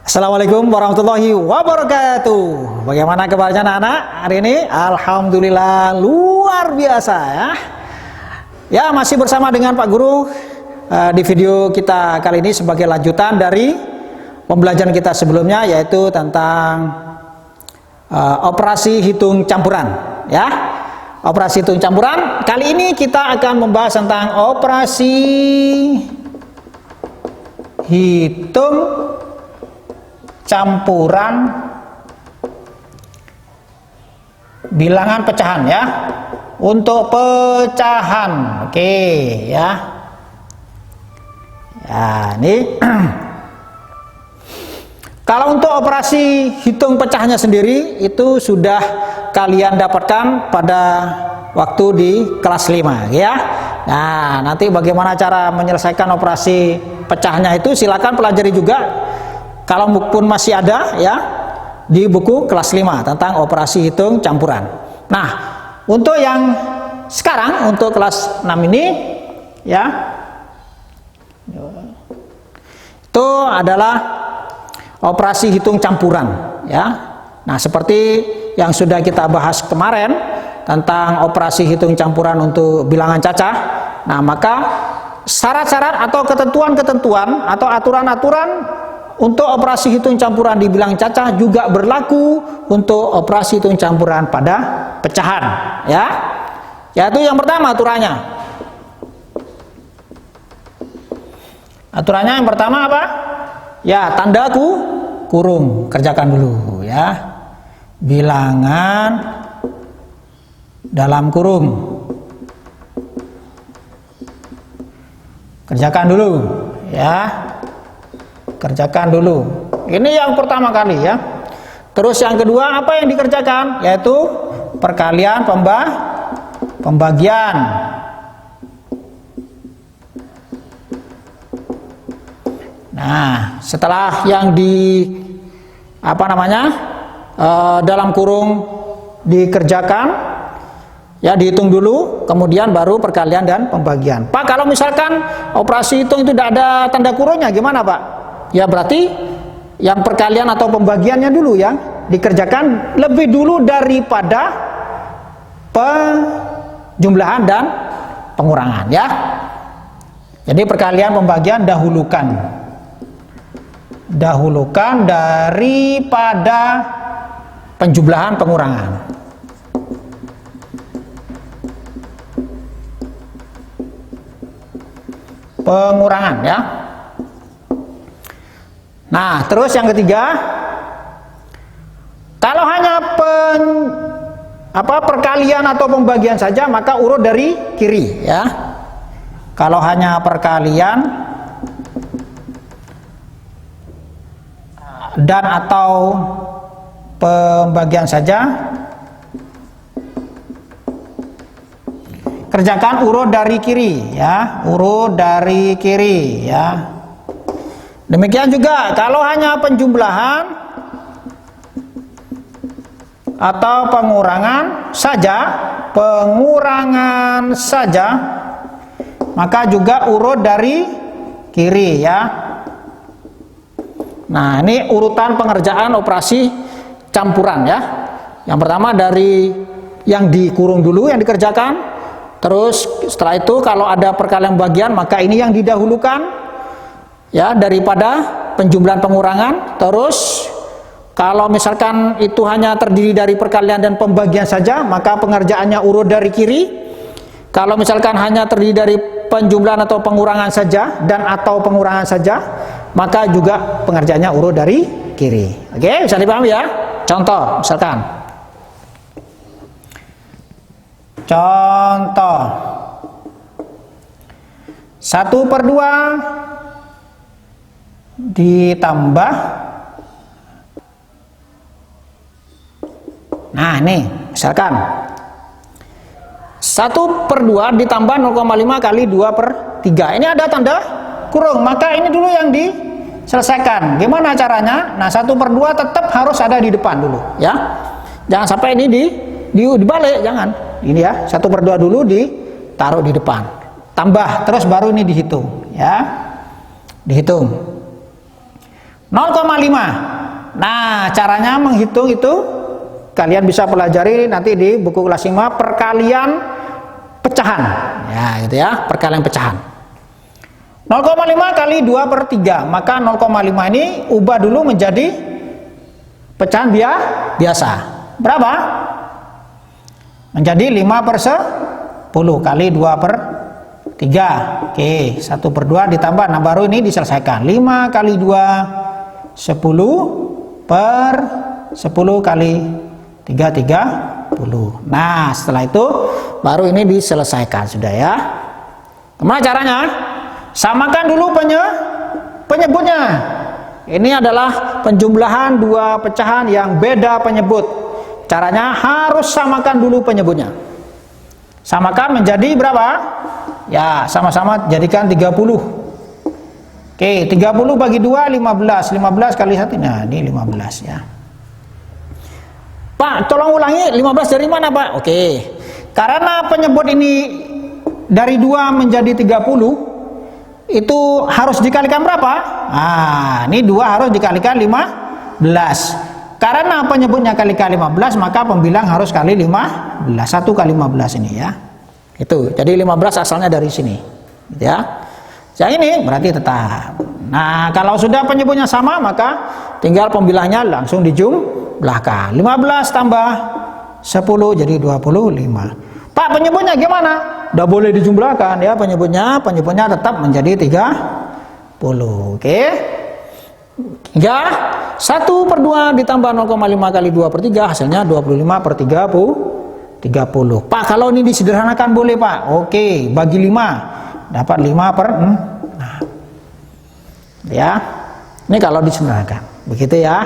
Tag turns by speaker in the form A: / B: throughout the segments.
A: Assalamualaikum warahmatullahi wabarakatuh. Bagaimana kabarnya anak-anak hari ini? Alhamdulillah luar biasa ya. Ya, masih bersama dengan Pak Guru di video kita kali ini sebagai lanjutan dari pembelajaran kita sebelumnya, yaitu tentang operasi hitung campuran ya. Operasi hitung campuran. Kali ini kita akan membahas tentang operasi hitung campuran bilangan pecahan ya, untuk pecahan. Oke ya. Ya, ini kalau untuk operasi hitung pecahnya sendiri itu sudah kalian dapatkan pada waktu di kelas 5 ya. Nah, nanti bagaimana cara menyelesaikan operasi pecahnya itu silakan pelajari juga, kalau pun masih ada ya, di buku kelas 5 tentang operasi hitung campuran. Nah, untuk yang sekarang untuk kelas 6 ini ya, itu adalah operasi hitung campuran ya. Nah, seperti yang sudah kita bahas kemarin tentang operasi hitung campuran untuk bilangan cacah. Nah, maka syarat-syarat atau ketentuan-ketentuan atau aturan-aturan untuk operasi hitung campuran di bilangan cacah juga berlaku untuk operasi hitung campuran pada pecahan ya. Yaitu yang pertama aturannya. Aturannya yang pertama apa? Ya, tanda kurung. Kerjakan dulu ya. Bilangan dalam kurung. Kerjakan dulu ya. Kerjakan dulu. Ini yang pertama kali ya. Terus yang kedua apa yang dikerjakan? Yaitu perkalian pembagian. Nah, setelah yang dalam kurung dikerjakan ya, dihitung dulu, kemudian baru perkalian dan pembagian. Pak, kalau misalkan operasi hitung itu tidak ada tanda kurungnya gimana, Pak? Ya, berarti yang perkalian atau pembagiannya dulu yang dikerjakan lebih dulu daripada penjumlahan dan pengurangan ya. Jadi perkalian pembagian dahulukan daripada penjumlahan pengurangan. Pengurangan ya. Nah, terus yang ketiga, kalau hanya perkalian atau pembagian saja maka urut dari kiri ya. Kalau hanya perkalian dan atau pembagian saja, kerjakan urut dari kiri ya, urut dari kiri ya. Demikian juga kalau hanya penjumlahan atau pengurangan saja, maka juga urut dari kiri ya. Nah, ini urutan pengerjaan operasi campuran ya. Yang pertama dari yang dikurung dulu yang dikerjakan. Terus setelah itu kalau ada perkalian bagian maka ini yang didahulukan ya daripada penjumlahan pengurangan. Terus kalau misalkan itu hanya terdiri dari perkalian dan pembagian saja maka pengerjaannya urut dari kiri. Kalau misalkan hanya terdiri dari penjumlahan atau pengurangan saja dan atau pengurangan saja maka juga pengerjaannya urut dari kiri. Oke, bisa dipahami ya? Contoh misalkan, contoh 1/2 ditambah, nah ini misalkan 1/2 ditambah 0,5 kali 2/3. Ini ada tanda kurung, maka ini dulu yang diselesaikan. Gimana caranya? Nah, 1/2 tetap harus ada di depan dulu ya. Jangan sampai ini dibalik, jangan. Ini ya, 1/2 dulu ditaruh di depan. Tambah terus baru ini dihitung ya. Dihitung. 0,5. Nah, caranya menghitung itu kalian bisa pelajari nanti di buku kelas 5 perkalian pecahan. Ya, gitu ya, perkalian pecahan. 0,5 kali 2/3, maka 0,5 ini ubah dulu menjadi pecahan biasa. Berapa? Menjadi 5/10 kali 2/3. Oke, 1/2 ditambah. Nah, baru ini diselesaikan. 5 kali 2, 10/10 kali 3, 30. Nah, setelah itu baru ini diselesaikan sudah ya. Gimana caranya? Samakan dulu penyebutnya. Ini adalah penjumlahan dua pecahan yang beda penyebut. Caranya harus samakan dulu penyebutnya. Samakan menjadi berapa? Ya, sama-sama jadikan 30. Oke, 30 bagi 2, 15. 15 kali 1, nah ini 15 ya. Pak, tolong ulangi, 15 dari mana Pak? Oke, karena penyebut ini dari 2 menjadi 30, itu harus dikalikan berapa? Nah, ini 2 harus dikalikan 15. Karena penyebutnya kalikan 15, maka pembilang harus kali 15. 1 kali 15 ini ya. Itu, jadi 15 asalnya dari sini. Gitu ya. Yang ini berarti tetap. Nah, kalau sudah penyebutnya sama, maka tinggal pembilangnya langsung dijumlahkan. 15 tambah 10 jadi 25. Pak, penyebutnya gimana? Udah boleh dijumlahkan ya penyebutnya tetap menjadi 30. Oke. Ya, 1/2 ditambah 0,5 kali 2/3 hasilnya 25/30. Pak, kalau ini disederhanakan boleh Pak. Oke, bagi 5 dapat 5/6. Nah, ya. Ini kalau disederhanakan. Begitu ya.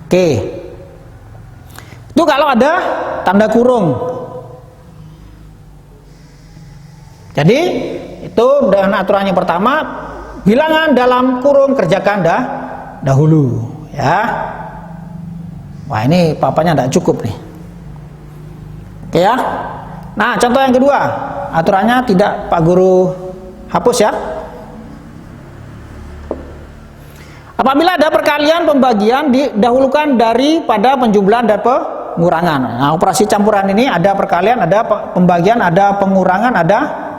A: Oke. Itu kalau ada tanda kurung. Jadi itu dengan aturan yang pertama, bilangan dalam kurung kerjakan dahulu ya. Wah, ini papanya tidak cukup nih. Oke ya. Nah, contoh yang kedua, aturannya tidak Pak Guru hapus ya. Apabila ada perkalian pembagian didahulukan daripada penjumlahan dan pengurangan. Nah, operasi campuran ini ada perkalian, ada pembagian, ada pengurangan, ada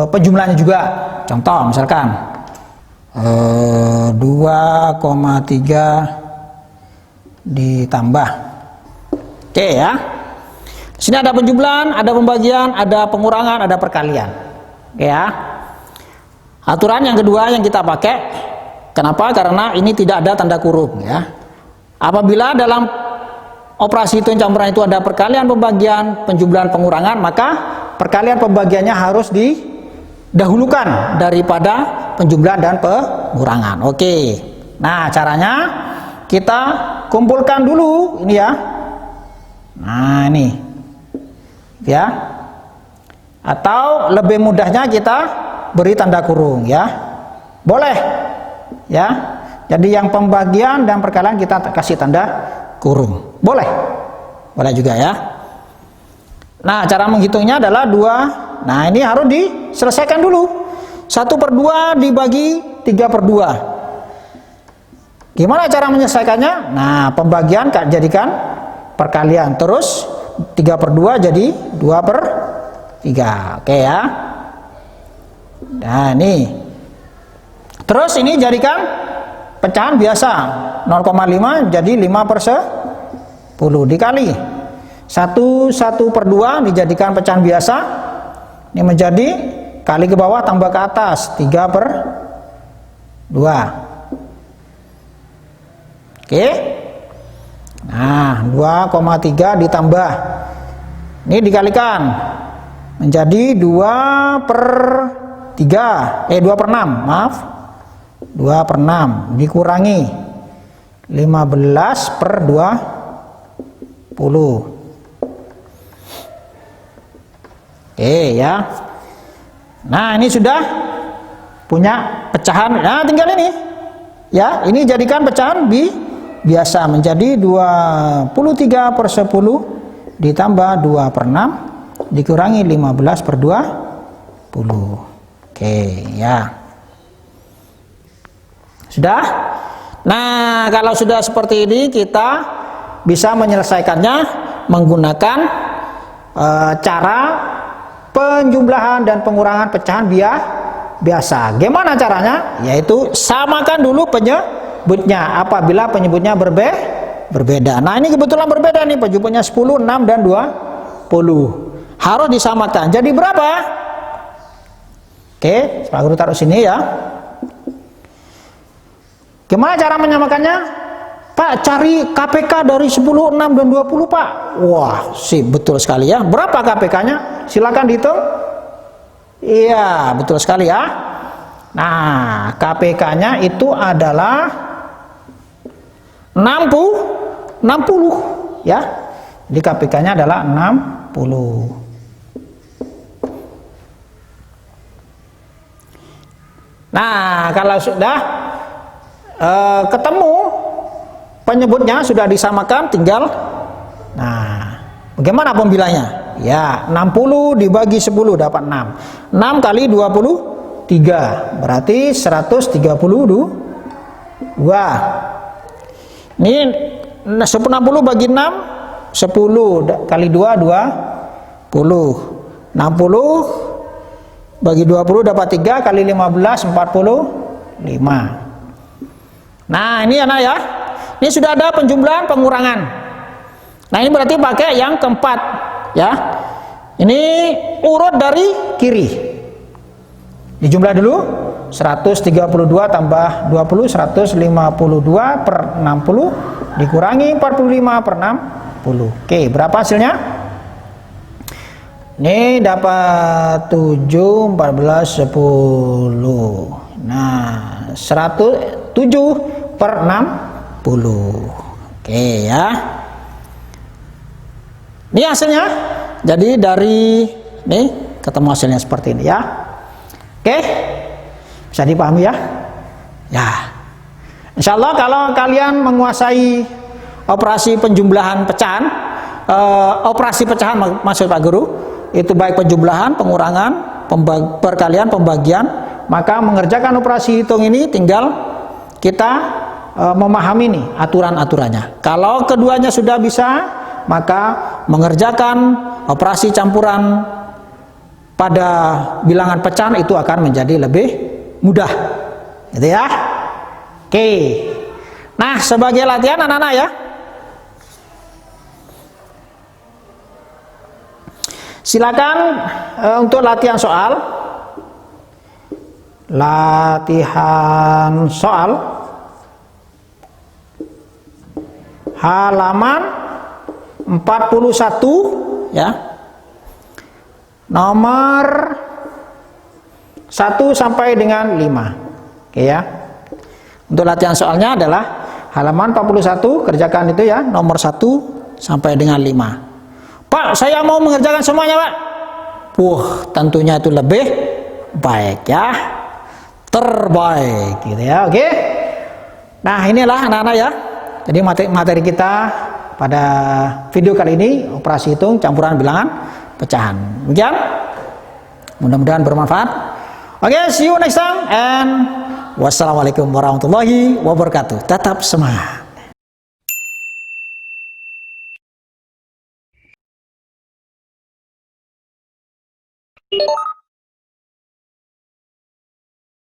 A: penjumlahannya juga. Contoh misalkan 2,3 ditambah. Oke ya. Di sini ada penjumlahan, ada pembagian, ada pengurangan, ada perkalian. Oke ya. Aturan yang kedua yang kita pakai, kenapa? Karena ini tidak ada tanda kurung ya. Apabila dalam operasi hitung campuran itu ada perkalian, pembagian, penjumlahan, pengurangan, maka perkalian pembagiannya harus didahulukan daripada penjumlahan dan pengurangan. Oke. Nah, caranya kita kumpulkan dulu ini ya. Nah, ini. Ya. Atau lebih mudahnya kita beri tanda kurung ya. Boleh. Ya. Jadi yang pembagian dan perkalian kita kasih tanda kurung. Boleh. Boleh juga ya. Nah, cara menghitungnya adalah 2. Nah, ini harus diselesaikan dulu. 1/2 dibagi 3/2. Gimana cara menyelesaikannya? Nah, pembagian jadikan perkalian. Terus 3/2 jadi 2/3. Oke ya. Nah, ini. Terus ini jadikan pecahan biasa. 0,5 jadi 5/10 dikali 1/2 dijadikan pecahan biasa. Ini menjadi kali ke bawah tambah ke atas 3/2. Oke. Nah, 2,3 ditambah. Ini dikalikan menjadi 2/3. 2/6, maaf. 2/6 dikurangi 15/20. Oke ya. Nah, ini sudah punya pecahan. Nah, tinggal ini. Ya, ini jadikan pecahan biasa menjadi 23/10 ditambah 2/6 dikurangi 15/20. Oke, ya. Sudah? Nah, kalau sudah seperti ini kita bisa menyelesaikannya menggunakan cara penjumlahan dan pengurangan pecahan biasa. Gimana caranya? Yaitu samakan dulu penyebutnya apabila penyebutnya berbeda. Nah, ini kebetulan berbeda nih, penyebutnya 10, 6 dan 20. Harus disamakan. Jadi berapa? Oke, Pak Guru taruh sini ya. Gimana cara menyamakannya? Pak, cari KPK dari 10, 6 dan 20, Pak. Wah, sih betul sekali ya. Berapa KPK-nya? Silakan dihitung. Iya, betul sekali ya. Nah, KPK-nya itu adalah 60 ya. Jadi KPK-nya adalah 60. Nah, kalau sudah ketemu penyebutnya, sudah disamakan, tinggal bagaimana pembilanya? Ya, 60 dibagi 10 dapat 6. 6 kali 23 berarti 132. Ini 60 bagi 6, 10 kali 2 20. 60 bagi 20 dapat 3 kali 15 45. Nah, ini anak ya. Ini sudah ada penjumlahan pengurangan. Nah, ini berarti pakai yang keempat ya. Ini urut dari kiri. Dijumlah dulu. 132 tambah 20 152 per 60 dikurangi 45 per 60. Oke, berapa hasilnya? Ini dapat 7 14 10. Nah, 107 per 60. Oke ya. Ini hasilnya. Jadi dari nih ketemu hasilnya seperti ini ya. Oke. Bisa dipahami ya? Ya. Insya Allah kalau kalian menguasai operasi penjumlahan pecahan, operasi pecahan maksud Pak Guru, itu baik penjumlahan, pengurangan, perkalian, pembagian, maka mengerjakan operasi hitung ini tinggal kita memahami nih aturan-aturannya. Kalau keduanya sudah bisa, maka mengerjakan operasi campuran pada bilangan pecahan itu akan menjadi lebih mudah, gitu ya. Oke. Nah, sebagai latihan anak-anak ya, silakan untuk latihan soal. Latihan soal halaman 41 ya. Nomor 1 sampai dengan 5. Oke ya. Untuk latihan soalnya adalah halaman 41, kerjakan itu ya, nomor 1 sampai dengan 5. Pak, saya mau mengerjakan semuanya, Pak. Tentunya itu lebih baik ya. Terbaik gitu ya. Oke. Nah, inilah anak-anak ya. Jadi materi kita pada video kali ini operasi hitung campuran bilangan pecahan. Demikian. Mudah-mudahan bermanfaat. Oke, see you next time and wassalamualaikum warahmatullahi wabarakatuh. Tetap semangat.